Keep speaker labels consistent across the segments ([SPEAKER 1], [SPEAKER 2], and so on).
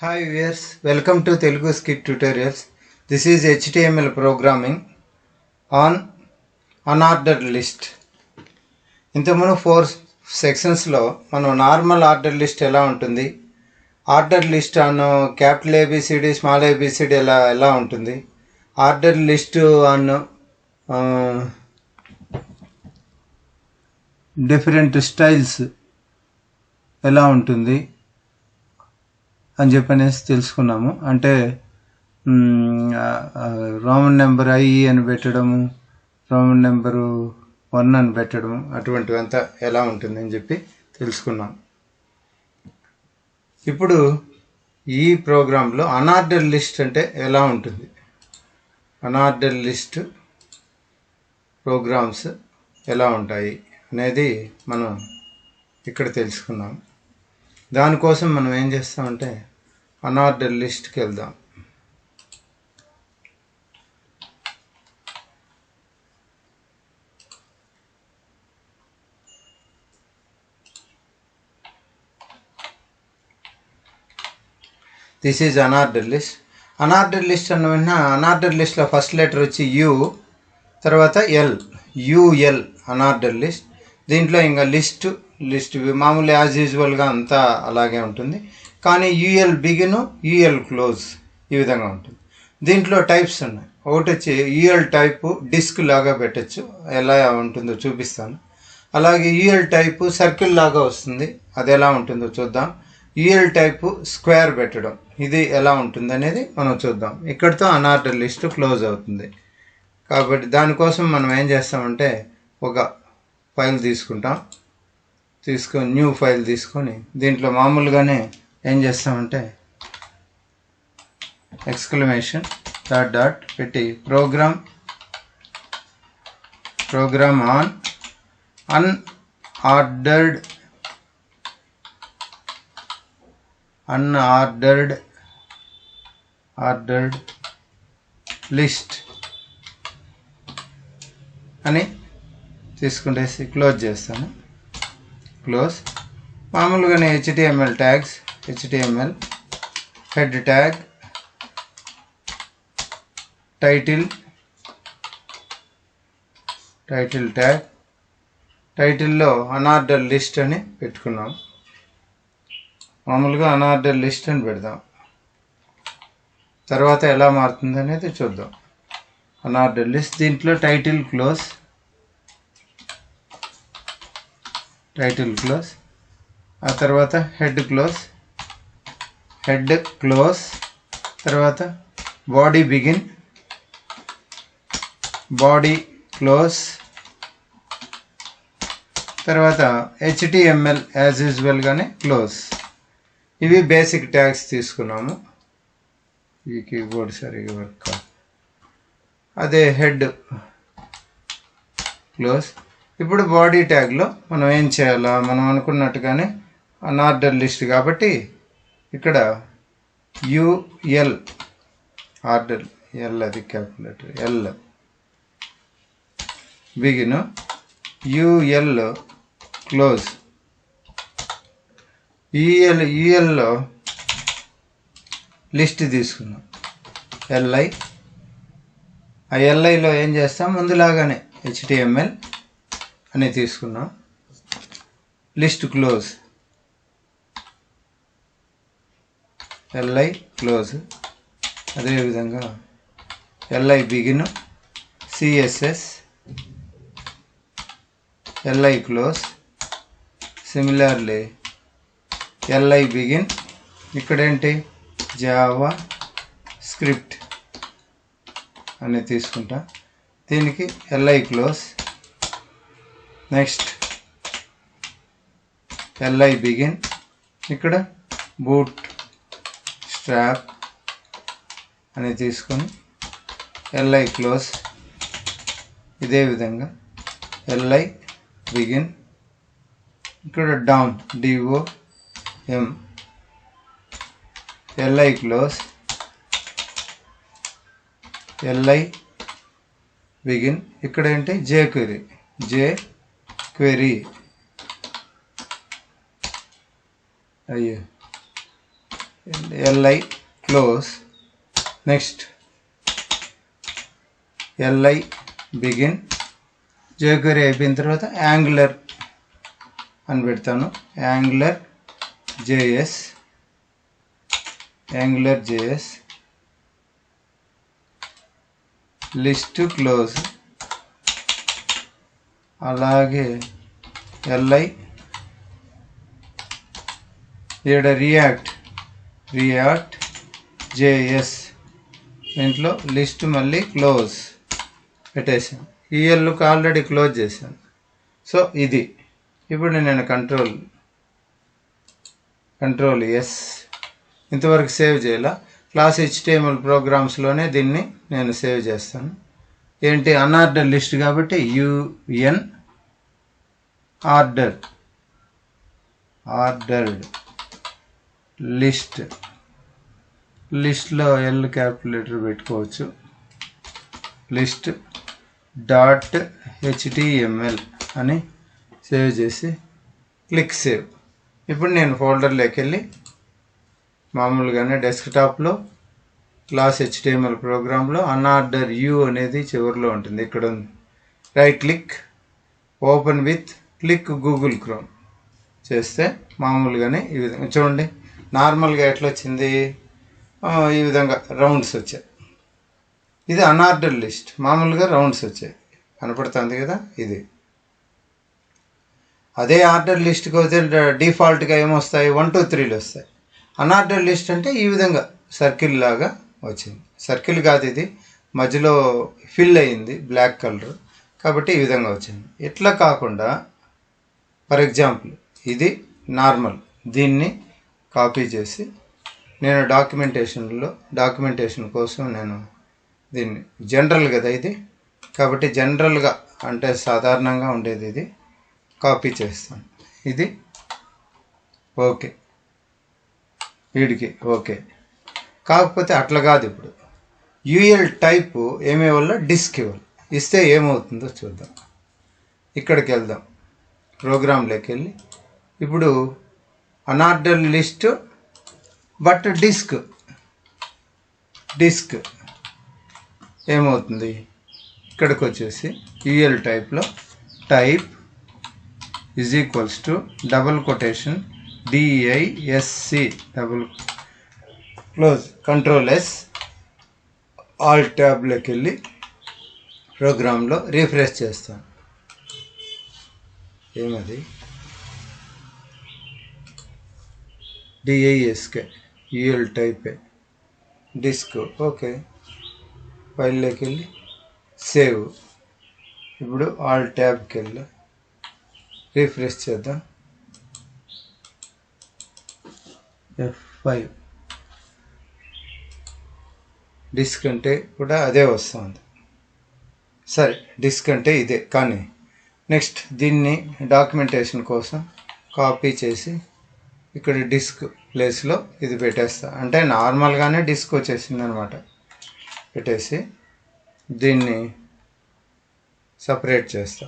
[SPEAKER 1] Hi viewers, welcome to Telugu Scit tutorials. This is HTML programming on unordered list. ఇంతకుముందు 4 సెక్షన్స్లో మనం normal order list ఎలా ఉంటుంది, order list on capital A B C D small A B C D ఎలా ఉంటుంది, order list on different styles ఎలా ఉంటుంది అని చెప్పనేసి తెలుసుకున్నాము. అంటే రోమన్ నెంబర్ ఐ అని పెట్టడము, రోమన్ నెంబరు 1 అని పెట్టడము, అటువంటివంతా ఎలా ఉంటుందని చెప్పి తెలుసుకున్నాం. ఇప్పుడు ఈ ప్రోగ్రాంలో అన్ఆర్డర్ లిస్ట్ అంటే ఎలా ఉంటుంది, అన్ఆర్డర్ లిస్ట్ ప్రోగ్రామ్స్ ఎలా ఉంటాయి అనేది మనం ఇక్కడ తెలుసుకున్నాం. దానికోసం మనం ఏం చేస్తామంటే అన్ఆర్డర్ లిస్ట్కి వెళ్దాం. This is unorder list. Unorder list అన్న వెంటనే అన్ఆర్డర్ లిస్ట్లో ఫస్ట్ లెటర్ వచ్చి యు, తర్వాత ఎల్, యుఎల్ అన్ఆర్డర్ లిస్ట్. దీంట్లో ఇంకా లిస్ట్ మామూలు యాజ్ యూజువల్గా అంతా అలాగే ఉంటుంది, కానీ యూఎల్ బిగిన్ యూఎల్ క్లోజ్ ఈ విధంగా ఉంటుంది. దీంట్లో టైప్స్ ఉన్నాయి. ఒకటి వచ్చి యూఎల్ టైపు డిస్క్ లాగా పెట్టచ్చు, ఎలా ఉంటుందో చూపిస్తాను. అలాగే యూఎల్ టైపు సర్కిల్ లాగా వస్తుంది, అది ఎలా ఉంటుందో చూద్దాం. యూఎల్ టైపు స్క్వేర్ పెట్టడం, ఇది ఎలా ఉంటుంది అనేది మనం చూద్దాం. ఇక్కడితో అన్ఆర్డర్ లిస్ట్ క్లోజ్ అవుతుంది. కాబట్టి దానికోసం మనం ఏం చేస్తామంటే ఒక ఫైల్ తీసుకొని న్యూ ఫైల్ తీసుకొని దీంట్లో మామూలుగానే ఏం చేస్తామంటే ఎక్స్క్లమేషన్ డాట్ పెట్టి ప్రోగ్రామ్ ఆన్ అన్ఆర్డర్డ్ లిస్ట్ అని తీసుకుంటేసి క్లోజ్ చేస్తాను. క్లోజ్. మామూలుగానే HTML tags, HTML head tag, title tag, టైటిల్లో అన్ఆర్డర్ లిస్ట్ అని పెట్టుకున్నాం. మామూలుగా అన్ఆర్డర్ లిస్ట్ అని పెడదాం. తర్వాత ఎలా మారుతుంది అనేది చూద్దాం. అన్ఆర్డర్ లిస్ట్, దీంట్లో టైటిల్ క్లోజ్, ఆ తర్వాత హెడ్ క్లోజ్, తర్వాత బాడీ బిగిన్, బాడీ క్లోజ్, తర్వాత HTML యాజ్ యూజువల్గానే క్లోజ్. ఇవి బేసిక్ ట్యాగ్స్ తీసుకున్నాము. ఈ కీబోర్డ్ సరిగా వర్క్ కాదు. అదే హెడ్ క్లోజ్. ఇప్పుడు బాడీ ట్యాగ్లో మనం ఏం చేయాలా, మనం అనుకున్నట్టుగానే అన్ఆర్డర్ లిస్ట్ కాబట్టి ఇక్కడ యుఎల్ ఆర్డర్, ఎల్ అది capital letter, L begin, UL close. యుఎల్లో లిస్ట్ తీసుకున్నాం, ఎల్ఐ. ఆ ఎల్ఐలో ఏం చేస్తాం, ముందులాగానే HTML అని తీసుకున్నాం. List close, LI close. అదేవిధంగా LI begin, CSS, LI close. Similarly LI begin, ఇక్కడేంటి జావా స్క్రిప్ట్ అని తీసుకుంటా. దీనికి LI close. Next LI begin, ఇక్కడ బూట్ స్ట్రాప్ అని తీసుకొని ఎల్ఐ క్లోజ్. ఇదే విధంగా ఎల్ఐ బిగిన్, ఇక్కడ down DOM, LI close, LI begin. ఇక్కడ ఏంటి జేక్వెరీ, అయ్యో li close, next li begin, jQuery అయిపోయిన తర్వాత యాంగులర్ అని పెడతాను, యాంగులర్ జేఎస్ లిస్ట్ క్లోజ్, అలాగే li ఇక్కడ రియాక్ట్ జేఎస్, దీంట్లో లిస్ట్ మళ్ళీ క్లోజ్ పెట్టేసాను, ఈఎల్కి ఆల్రెడీ క్లోజ్ చేశాను. సో ఇది ఇప్పుడు నేను కంట్రోల్ ఎస్, ఇంతవరకు సేవ్ చేయాల. క్లాస్ HTML ప్రోగ్రామ్స్లోనే దీన్ని నేను సేవ్ చేస్తాను. ఏంటి అన్ఆర్డర్ లిస్ట్ కాబట్టి ఆర్డర్డ్ లిస్ట్లో ఎల్ క్యాల్కులేటర్ పెట్టుకోవచ్చు, లిస్ట్ డాట్ HTML అని సేవ్ చేసి క్లిక్ సేవ్. ఇప్పుడు నేను ఫోల్డర్లోకి వెళ్ళి మామూలుగానే డెస్క్టాప్లో క్లాస్ HTML ప్రోగ్రాంలో అన్ఆర్డర్ యూ అనేది చివరిలో ఉంటుంది, ఇక్కడ ఉంది. Right click, open with click Google chrome చేస్తే మామూలుగానే ఈ విధంగా చూడండి. నార్మల్గా ఎట్లా వచ్చింది, ఈ విధంగా రౌండ్స్ వచ్చాయి. ఇది అన్ఆర్డర్ లిస్ట్, మామూలుగా రౌండ్స్ వచ్చాయి, కనపడుతుంది కదా. ఇది అదే ఆర్డర్ లిస్ట్కి వస్తే డిఫాల్ట్గా ఏమొస్తాయి, 1 2 3లు వస్తాయి. అన్ఆర్డర్ లిస్ట్ అంటే ఈ విధంగా సర్కిల్ లాగా వచ్చింది. సర్కిల్ కాదు, ఇది మధ్యలో ఫిల్ అయింది బ్లాక్ కలర్ కాబట్టి ఈ విధంగా వచ్చింది. ఇట్లా కాకుండా ఫర్ ఎగ్జాంపుల్ ఇది నార్మల్, దీన్ని కాపీ చేసి నేను డాక్యుమెంటేషన్ కోసం నేను దీన్ని జనరల్ కదా ఇది, కాబట్టి జనరల్గా అంటే సాధారణంగా ఉండేది ఇది కాపీ చేస్తాను. ఇది ఓకే, వీడికి ఓకే. కాకపోతే అట్లా కాదు, ఇప్పుడు యూఎల్ టైప్ ఏమే వల్ల డిస్క్ ఇవ్వాలి, ఇస్తే ఏమవుతుందో చూద్దాం. ఇక్కడికి వెళ్దాం, ప్రోగ్రాంలోకి వెళ్ళి ఇప్పుడు అన్ఆర్డర్ లిస్ట్ బట్ డిస్క్ ఏమవుతుంది, ఇక్కడికి వచ్చేసి యూఎల్ టైప్లో type is equals to double quotation DISC double close, control S, alt ట్యాబ్లోకి వెళ్ళి ప్రోగ్రాంలో రీఫ్రెష్ చేస్తాను. ఏమది DISK యూఎల్ టైపే డిస్క్, ఓకే. ఫైల్లోకి వెళ్ళి సేవ్, ఇప్పుడు ఆల్ట్ ట్యాబ్కి వెళ్ళి రీఫ్రెష్ చేద్దాం. F5 డిస్క్ అంటే కూడా అదే వస్తుంది. సరే, డిస్క్ అంటే ఇదే, కానీ నెక్స్ట్ దీన్ని డాక్యుమెంటేషన్ కోసం కాపీ చేసి ఇక్కడ డిస్క్ ప్లేస్లో ఇది పెట్టేస్తా, అంటే నార్మల్గానే డిస్క్ వచ్చేసింది అనమాట. పెట్టేసి దీన్ని సపరేట్ చేస్తా.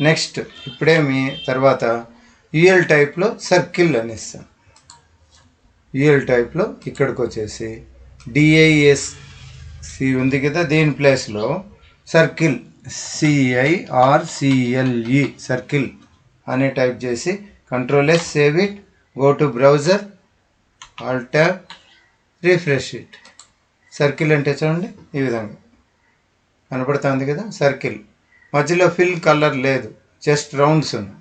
[SPEAKER 1] నెక్స్ట్ ఇప్పుడేమి తర్వాత యూఎల్ టైప్లో సర్కిల్ అని ఇస్తాను. యూఎల్ టైప్లో ఇక్కడికి వచ్చేసి DISC ఉంది కదా, దీని ప్లేస్లో సర్కిల్ CIRCLE సర్కిల్ అని టైప్ చేసి control S, save it, go to browser, Alt tab, refresh it. Circle అంటే చూడండి ఈ విధంగా కనపడుతుంది కదా, సర్కిల్ మధ్యలో ఫిల్ కలర్ లేదు, జస్ట్ రౌండ్స్ ఉన్నాయి.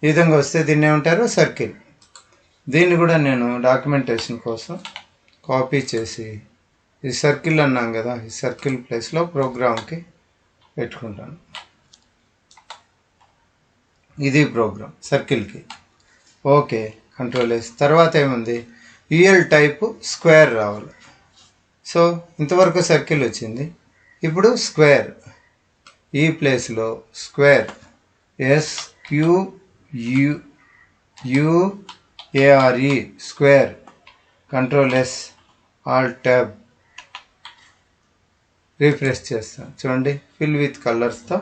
[SPEAKER 1] ఈ విధంగా వస్తే దీన్ని ఏమంటారు, సర్కిల్. దీన్ని కూడా నేను డాక్యుమెంటేషన్ కోసం కాపీ చేసి ఈ సర్కిల్ అన్నాం కదా, ఈ సర్కిల్ ప్లేస్లో ప్రోగ్రామ్కి పెట్టుకుంటాను. ఇది ప్రోగ్రామ్ సర్కిల్కి, ఓకే. Control S. తర్వాత ఏముంది, యూఎల్ టైప్ స్క్వేర్ రావాలి. సో ఇంతవరకు సర్కిల్ వచ్చింది, ఇప్పుడు స్క్వేర్, ఈ ప్లేస్లో square SQUARE square, control S, Alt tab, refresh చేస్తాను. చూడండి ఫిల్ విత్ కలర్స్తో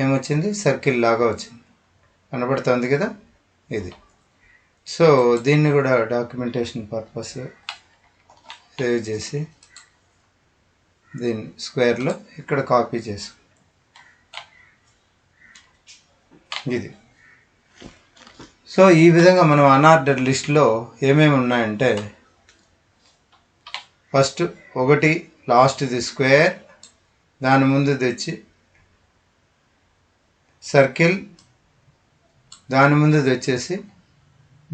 [SPEAKER 1] ఏమొచ్చింది, సర్కిల్ లాగా వచ్చింది, కనబడుతుంది కదా ఇది. సో దీన్ని కూడా డాక్యుమెంటేషన్ పర్పస్ సేవ్ చేసి దీన్ని స్క్వేర్లో ఇక్కడ కాపీ చేసు ఇది. సో ఈ విధంగా మనం అన్ఆర్డర్ లిస్ట్లో ఏమేమి ఉన్నాయంటే ఫస్ట్ ఒకటి లాస్ట్ది స్క్వేర్, దాని ముందు తెచ్చి సర్కిల్, దాని ముందు వచ్చేసి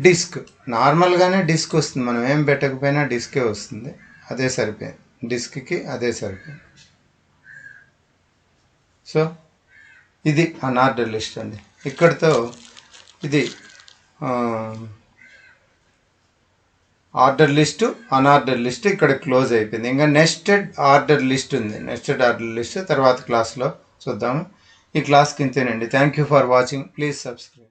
[SPEAKER 1] డిస్క్. నార్మల్గానే డిస్క్ వస్తుంది, మనం ఏం పెట్టకపోయినా డిస్కే వస్తుంది, అదే సరిపోయింది, డిస్క్కి అదే సరిపోయింది. సో ఇది అన్ఆర్డర్ లిస్ట్ అండి. ఇక్కడితో ఇది ఆర్డర్ లిస్టు అన్ఆర్డర్ లిస్ట్ ఇక్కడ క్లోజ్ అయిపోయింది. ఇంకా నెస్టెడ్ ఆర్డర్ లిస్ట్ ఉంది. నెస్టెడ్ ఆర్డర్ లిస్ట్ తర్వాత క్లాస్లో చూద్దాము. ఈ క్లాస్కి ఇంతేనండి. Thank you for watching. Please subscribe.